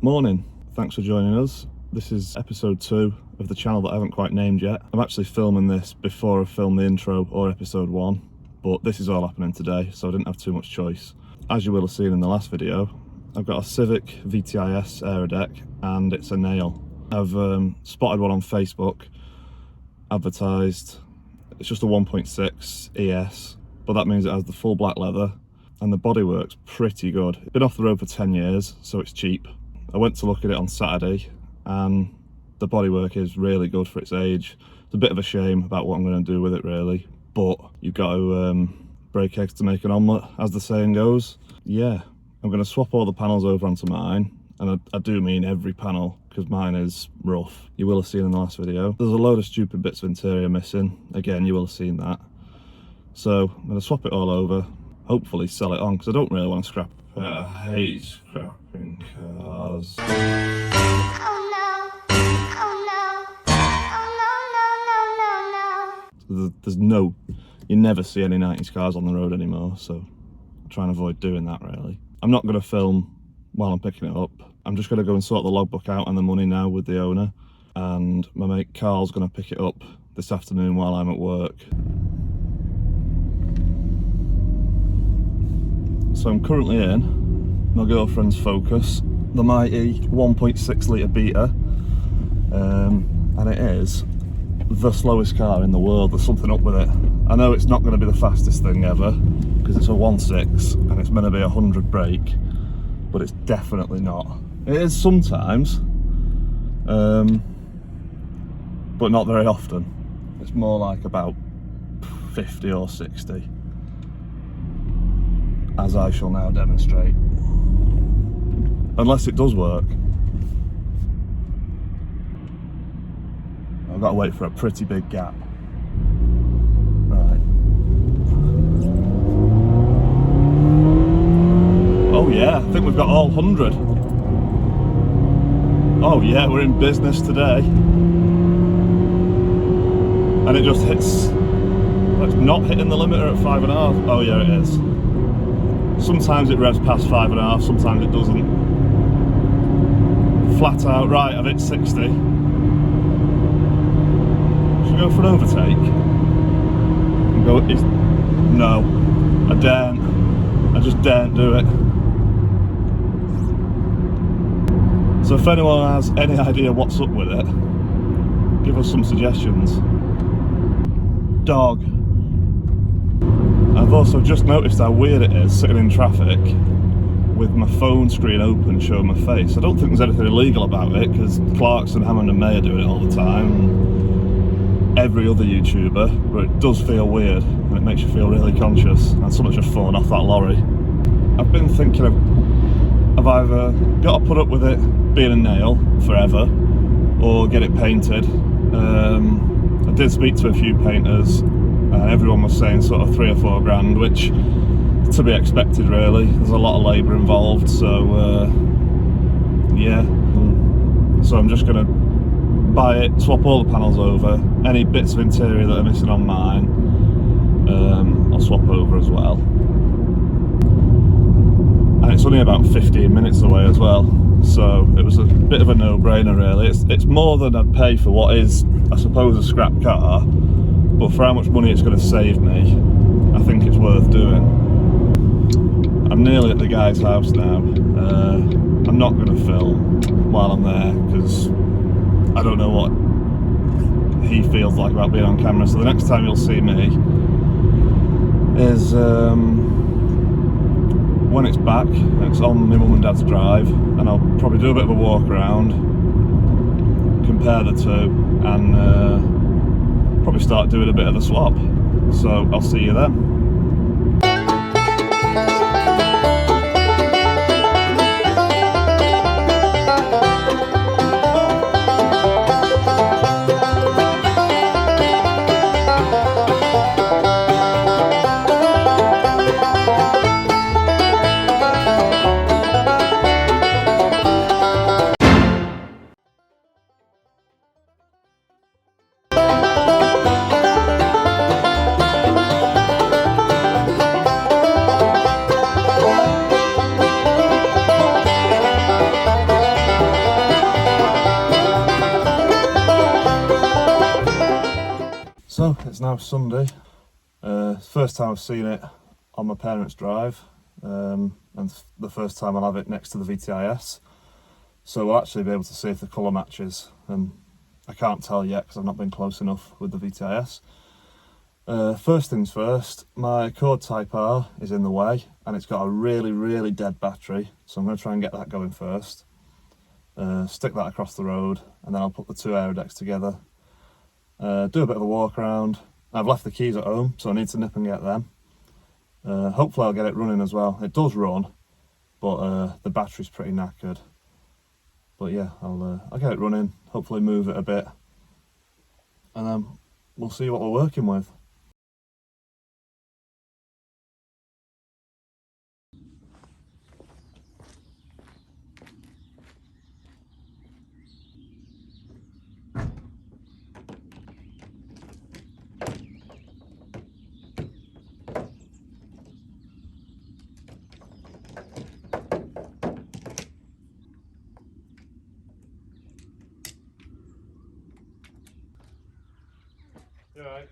Morning, thanks for joining us. This is episode 2 of the channel that I haven't quite named yet. I'm actually filming this before I film the intro or episode 1, but this is all happening today, so I didn't have too much choice. As you will have seen in the last video, I've got a Civic VTi-S Aerodeck and it's a nail. I've spotted one on Facebook, advertised. It's just a 1.6 ES, but that means it has the full black leather and the bodywork's pretty good. It's been off the road for 10 years, so it's cheap. I went to look at it on Saturday and the bodywork is really good for its age. It's a bit of a shame about what I'm going to do with it really, but you've got to break eggs to make an omelette, as the saying goes. Yeah, I'm going to swap all the panels over onto mine, and I do mean every panel, because mine is rough. You will have seen in the last video. There's a load of stupid bits of interior missing. Again, you will have seen that. So I'm going to swap it all over, hopefully sell it on, because I don't really want to scrap. I hate scrapping cars. There's no, you never see any 90s cars on the road anymore, so I'm trying to avoid doing that really. I'm not going to film while I'm picking it up. I'm just going to go and sort the logbook out and the money now with the owner, and my mate Carl's going to pick it up this afternoon while I'm at work. So I'm currently in my girlfriend's Focus, the mighty 1.6 litre Beta, and it is the slowest car in the world. There's something up with it. I know it's not going to be the fastest thing ever because it's a 1.6 and it's meant to be 100 brake, but it's definitely not. It is sometimes, but not very often. It's more like about 50 or 60. As I shall now demonstrate. Unless it does work. I've got to wait for a pretty big gap. Right. Oh yeah, I think we've got all 100. Oh yeah, we're in business today. And it just hits, well, it's not hitting the limiter at 5.5. Oh yeah, it is. Sometimes it revs past 5.5, sometimes it doesn't. Flat out, right, I've hit 60. Should we go for an overtake? And go, no, I daren't. I just daren't do it. So if anyone has any idea what's up with it, give us some suggestions. Dog. I've also just noticed how weird it is sitting in traffic with my phone screen open showing my face. I don't think there's anything illegal about it because Clarkson, Hammond and May are doing it all the time, and every other YouTuber, but it does feel weird and it makes you feel really conscious, and someone's just fallen off that lorry. I've been thinking I've either got to put up with it being a nail forever or get it painted. I did speak to a few painters. Everyone was saying sort of 3 or 4 grand, which to be expected really. There's a lot of labour involved, so yeah. So I'm just going to buy it, swap all the panels over, any bits of interior that are missing on mine, I'll swap over as well. And it's only about 15 minutes away as well, so it was a bit of a no-brainer really. It's more than I'd pay for what is, I suppose, a scrap car. But for how much money it's going to save me, I think it's worth doing. I'm nearly at the guy's house now. I'm not going to film while I'm there because I don't know what he feels like about being on camera. So the next time you'll see me is when it's back and it's on my mum and dad's drive, and I'll probably do a bit of a walk around, compare the two, and probably start doing a bit of a swap. So I'll see you then. it's now Sunday. First time I've seen it on my parents' drive, and the first time I'll have it next to the VTi-S. So we'll actually be able to see if the colour matches, and I can't tell yet because I've not been close enough with the VTi-S. First things first, my Cord Type R is in the way, and it's got a really dead battery, so I'm going to try and get that going first. Stick that across the road, and then I'll put the two Aerodecks together. Do a bit of a walk around. I've left the keys at home, so I need to nip and get them. Hopefully I'll get it running as well. It does run, but the battery's pretty knackered. But yeah, I'll get it running, hopefully move it a bit, and then we'll see what we're working with. You all right?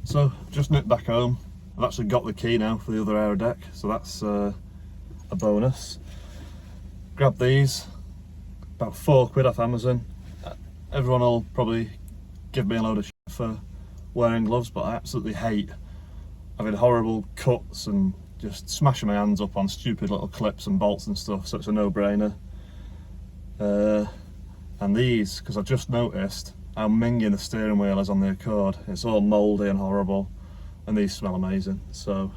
So, just nipped back home. I've actually got the key now for the other Aerodeck, so that's a bonus. Grabbed these, about £4 off Amazon. Everyone will probably give me a load of shit for wearing gloves, but I absolutely hate having horrible cuts and just smashing my hands up on stupid little clips and bolts and stuff, so it's a no-brainer. And these, because I've just noticed how minging the steering wheel is on the Accord. It's all mouldy and horrible, and these smell amazing, so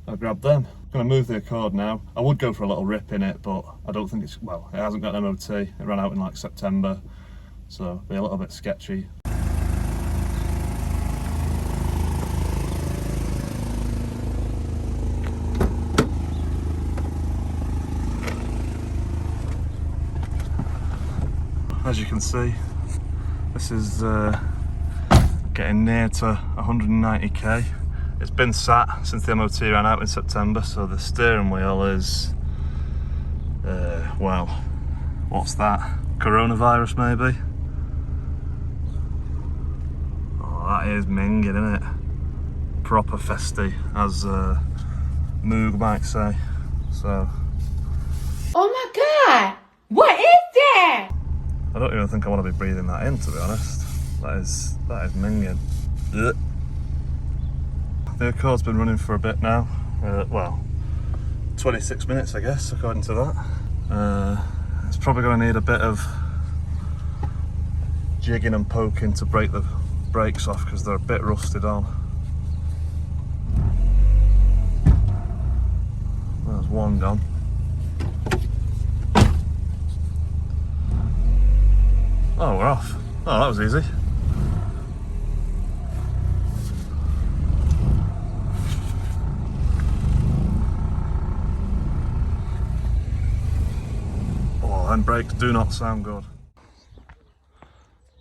I grabbed them. I'm going to move the Accord now. I would go for a little rip in it, but I don't think it's, well, it hasn't got an MOT. It ran out in like September, so it'll be a little bit sketchy. As you can see, this is getting near to 190k. It's been sat since the MOT ran out in September, so the steering wheel is, well, what's that? Coronavirus maybe? Oh, that is minging, isn't it? Proper festy, as Moog might say. So. Oh my God! What is that? I don't even think I want to be breathing that in, to be honest. That is minging. Ugh. The Accord's been running for a bit now. Well, 26 minutes, I guess, according to that. It's probably going to need a bit of jigging and poking to break the brakes off, because they're a bit rusted on. There's one gone. Oh, we're off. Oh, that was easy. Driveline brakes do not sound good.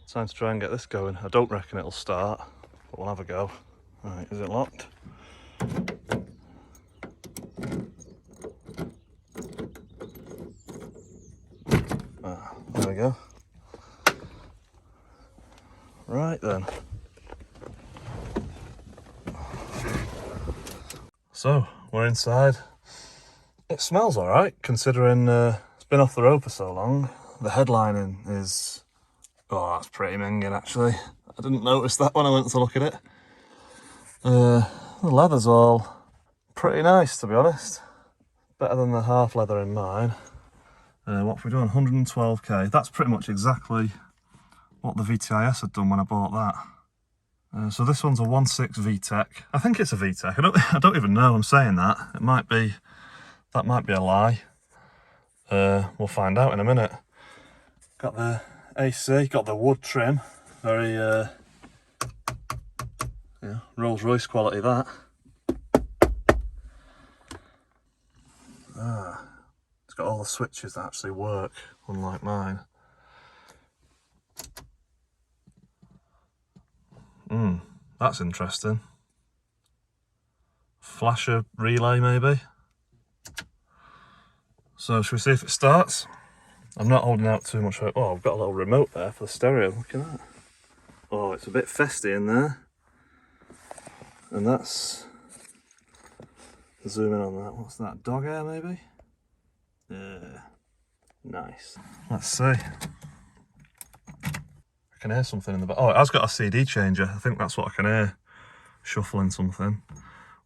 Time to try and get this going. I don't reckon it'll start, but we'll have a go. Right, is it locked? Ah, there we go. Right then. So, we're inside. It smells alright, considering it's been off the road for so long. The headlining is... oh, that's pretty minging actually. I didn't notice that when I went to look at it. The leather's all pretty nice, to be honest. Better than the half leather in mine. What have we done? 112k. That's pretty much exactly what the VTi-S had done when I bought that. So this one's a 1.6 VTEC. I think it's a VTEC. I don't even know I'm saying that. It might be, that might be a lie. We'll find out in a minute. Got the AC, got the wood trim. Very yeah, Rolls Royce quality that. It's got all the switches that actually work, unlike mine. That's interesting. Flasher relay maybe. So should we see if it starts? I'm not holding out too much. Oh, I've got a little remote there for the stereo. Look at that. Oh, it's a bit festy in there. And that's... zoom in on that. What's that? Dog hair maybe? Yeah. Nice. Let's see. I can hear something in the back. Oh, it has got a CD changer. I think that's what I can hear. Shuffling something.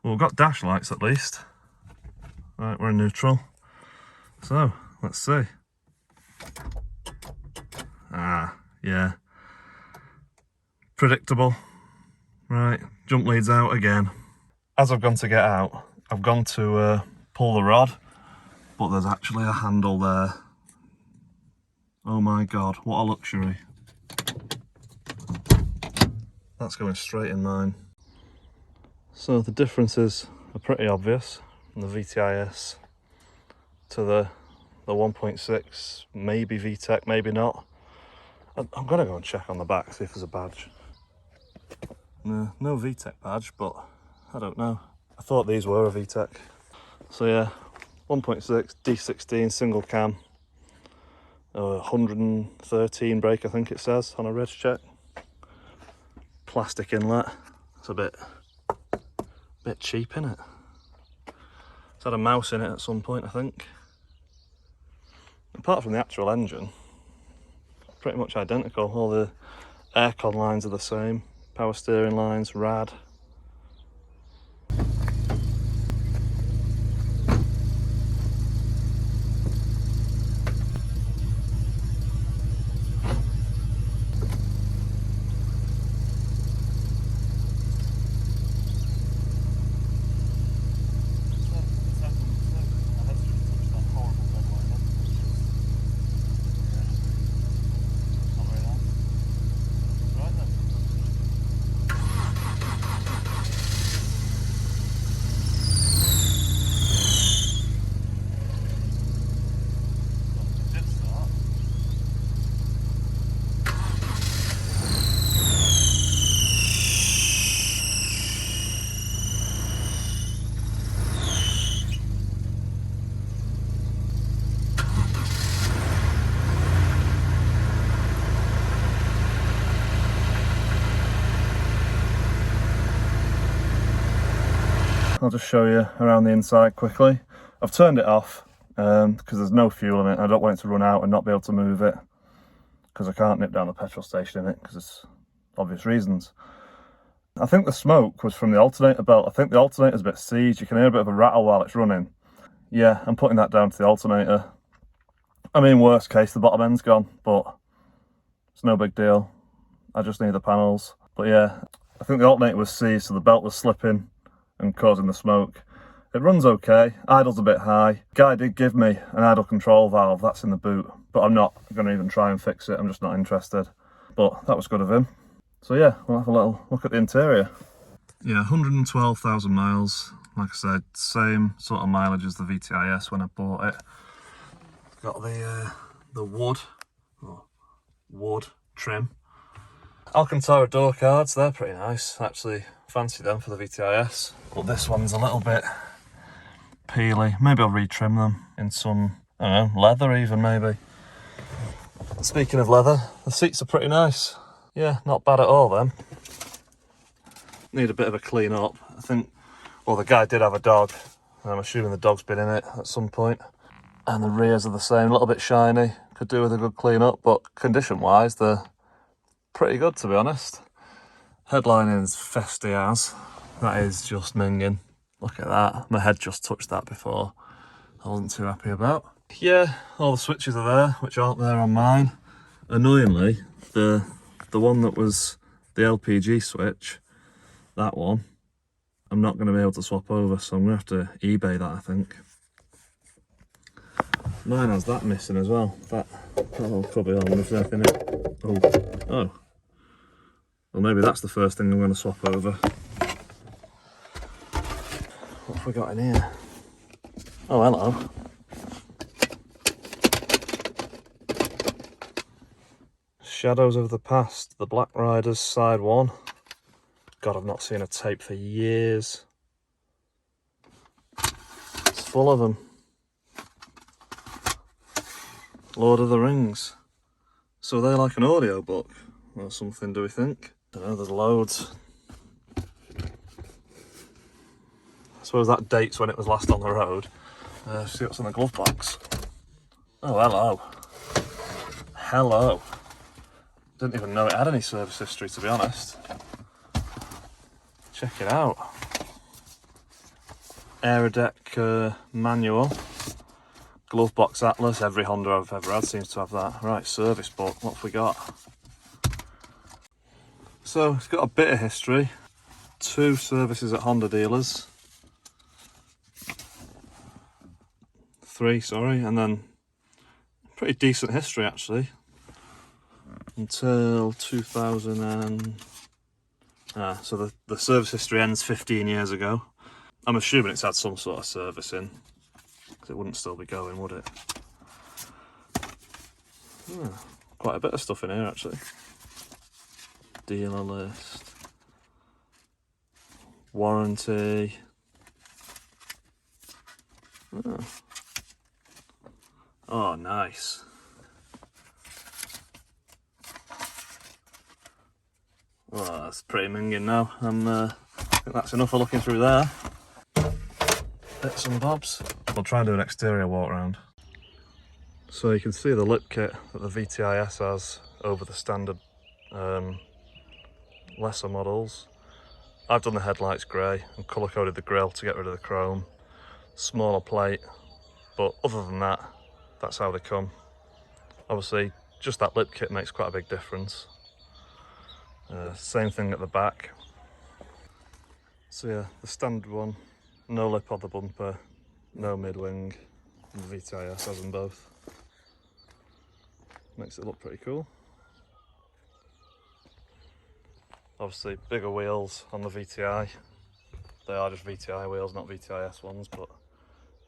Well, we've got dash lights at least. Right, we're in neutral. So, let's see. Ah, yeah. Predictable. Right, jump leads out again. As I've gone to get out, I've gone to pull the rod, but there's actually a handle there. Oh my God, what a luxury. That's going straight in mine. So the differences are pretty obvious from the VTi-S to the 1.6, maybe VTEC, maybe not. I'm gonna go and check on the back, see if there's a badge. No VTEC badge, but I don't know. I thought these were a VTEC. So yeah, 1.6, D16 single cam, 113 brake I think it says on a reg check. Plastic inlet. It's a bit cheap, innit? It's had a mouse in it at some point, I think. Apart from the actual engine, pretty much identical. All the aircon lines are the same. Power steering lines, rad. I'll just show you around the inside quickly. I've turned it off because there's no fuel in it. I don't want it to run out and not be able to move it because I can't nip down the petrol station in it because it's obvious reasons. I think the smoke was from the alternator belt. I think the alternator's a bit seized. You can hear a bit of a rattle while it's running. Yeah, I'm putting that down to the alternator. I mean, worst case, the bottom end's gone, but it's no big deal. I just need the panels. But yeah, I think the alternator was seized, so the belt was slipping and causing the smoke. It runs okay, idle's a bit high. Guy did give me an idle control valve, that's in the boot, but I'm not going to even try and fix it, I'm just not interested. But that was good of him. So yeah, we'll have a little look at the interior. Yeah, 112,000 miles, like I said, same sort of mileage as the VTi-S when I bought it. Got the the wood trim. Alcantara door cards, they're pretty nice. Actually fancy them for the VTi-S. But this one's a little bit peely. Maybe I'll retrim them in some, I don't know, leather even maybe. Speaking of leather, the seats are pretty nice. Yeah, not bad at all then. Need a bit of a clean up. I think, well, the guy did have a dog. I'm assuming the dog's been in it at some point. And the rears are the same, a little bit shiny. Could do with a good clean up, but condition wise, they're pretty good to be honest. Headlining's festy as. That is just minging. Look at that. My head just touched that before. I wasn't too happy about. Yeah, all the switches are there, which aren't there on mine. Annoyingly, the one that was the LPG switch, that one, I'm not going to be able to swap over, so I'm going to have to eBay that, I think. Mine has that missing as well. That little cubby, I wonder if there's anything in it. Oh. Well, maybe that's the first thing I'm going to swap over. What have we got in here? Oh, hello. Shadows of the Past, the Black Riders side 1. God, I've not seen a tape for years. It's full of them. Lord of the Rings. So they're like an audio book or something, do we think? I don't know, there's loads. I suppose that dates when it was last on the road. See what's in the glove box. Oh, hello. Hello. Didn't even know it had any service history, to be honest. Check it out. Aerodeck manual. Glove box atlas. Every Honda I've ever had seems to have that. Right, service book. What have we got? So it's got a bit of history. 2 services at Honda dealers. 3, sorry, and then pretty decent history actually. Until 2000 and... so the service history ends 15 years ago. I'm assuming it's had some sort of servicing, because it wouldn't still be going, would it? Quite a bit of stuff in here actually. Dealer list. Warranty. Oh, nice. Well, that's pretty minging now. I think that's enough of looking through there. Bits and bobs. We'll try and do an exterior walk around. So you can see the lip kit that the VTi-S has over the standard lesser models. I've done the headlights grey and colour coded the grille to get rid of the chrome. Smaller plate, but other than that, that's how they come. Obviously, just that lip kit makes quite a big difference. Same thing at the back. So yeah, the standard one, no lip on the bumper, no mid-wing, and the VTi-S has them both. Makes it look pretty cool. Obviously bigger wheels on the VTi. They are just VTi wheels, not VTi-S ones, but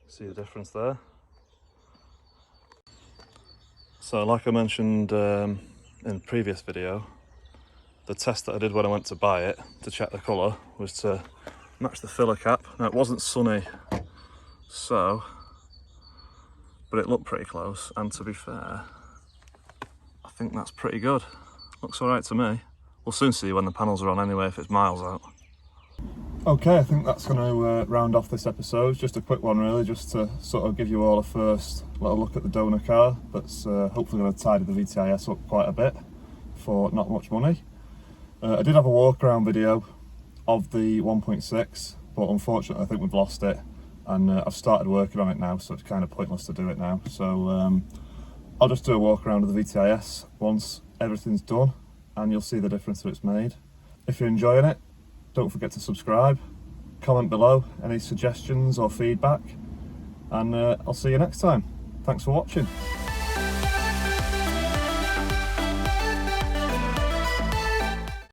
see the difference there. So like I mentioned in the previous video, the test that I did when I went to buy it to check the colour was to match the filler cap. Now it wasn't sunny, so, but it looked pretty close, and to be fair, I think that's pretty good. Looks alright to me. We'll soon see when the panels are on anyway, if it's miles out. Okay, I think that's going to round off this episode. Just a quick one really, just to sort of give you all a first little look at the donor car that's hopefully going to tidy the VTi-S up quite a bit for not much money. I did have a walk around video of the 1.6, but unfortunately I think we've lost it, and I've started working on it now, so it's kind of pointless to do it now. So I'll just do a walk around of the VTi-S once everything's done, and you'll see the difference that it's made. If you're enjoying it, don't forget to subscribe, comment below any suggestions or feedback, and I'll see you next time. Thanks for watching.